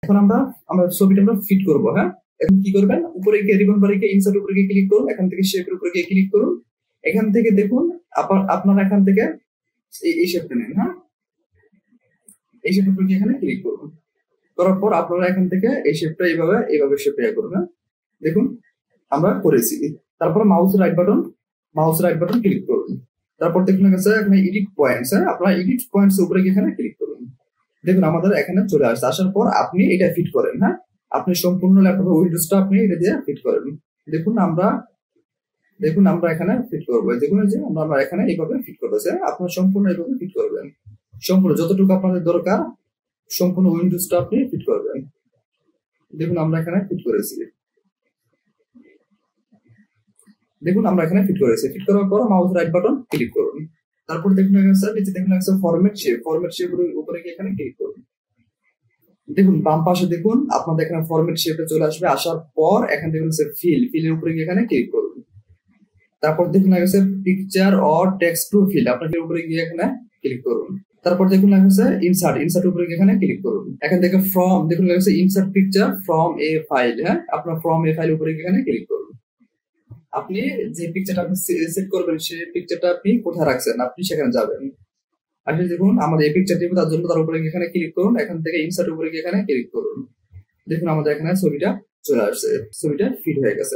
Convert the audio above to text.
এখন আমরা ছবিটা আমরা ফিট করব। হ্যাঁ, এখন কি করবেন, উপরে গিয়ে রিবন বারে গিয়ে ইনসার্ট উপরে গিয়ে ক্লিক করুন, এখান থেকে শেপের উপরে গিয়ে ক্লিক করুন। এখান থেকে দেখুন আপনারা এখান থেকে এই শেপটা নেন। হ্যাঁ, এই শেপের উপরে গিয়ে এখানে ক্লিক করুন। করার পর আপনারা এখান থেকে এই শেপটা এইভাবে শেপ করুন। হ্যাঁ, দেখুন আমরা করেছি। তারপর মাউস রাইট বাটন ক্লিক করুন। তারপর দেখুন এখানে এডিট পয়েন্টস। হ্যাঁ, আপনারা এডিট পয়েন্টস উপরে গিয়ে এখানে ক্লিক করুন। দেখুন আমাদের এখানে চলে আসছে। আসার পর আপনি এটা ফিট করেন। হ্যাঁ, আপনি সম্পূর্ণ ল্যাপটপের উইন্ডোজটা আপনি এটা দিয়ে ফিট করেন। দেখুন আমরা এখানে ফিট করবো। দেখুন যে আমরা এখানে এইভাবে ফিট করতেছি। আপনারা সম্পূর্ণ এইভাবে ফিট করবেন, সম্পূর্ণ যতটুকু আপনাদের দরকার সম্পূর্ণ উইন্ডোজটা আপনি ফিট করবেন। দেখুন আমরা এখানে ফিট করেছি। দেখুন আমরা এখানে ফিট করেছি। ফিট করার পর মাউস রাইট বাটন ক্লিক করুন। তারপর দেখুন নিচে দেখুন ফরম্যাট শেপ উপরে গিয়ে এখানে ক্লিক করুন। দেখুন বাম পাশে দেখুন আপনাদের এখানে ফরম্যাট শেপে চলে আসবে। আসার পর এখানে দেখুন ফিলের উপরে গিয়ে এখানে ক্লিক করুন। তারপর দেখুন picture or text to fill, আপনাকে উপরে গিয়ে এখানে ক্লিক করুন। তারপর দেখুন ইনসার্ট উপরে গিয়ে এখানে ক্লিক করুন। এখান থেকে ফ্রম দেখুন insert picture from a file. হ্যাঁ, আপনার ফ্রম এ ফাইল উপরে গিয়ে এখানে ক্লিক করুন। আপনি যে পিকচারটা আপনি সেট করবেন সেই পিকচারটা আপনি কোথায় রাখছেন আপনি সেখানে যাবেন। আসলে দেখুন আমাদের এই পিকচারটি তার জন্য তার উপরে এখানে ক্লিক করুন। এখান থেকে ইনসার্ট উপরে গিয়ে এখানে ক্লিক করুন। দেখুন আমাদের এখানে ছবিটা চলে আসছে, ছবিটা ফিট হয়ে গেছে।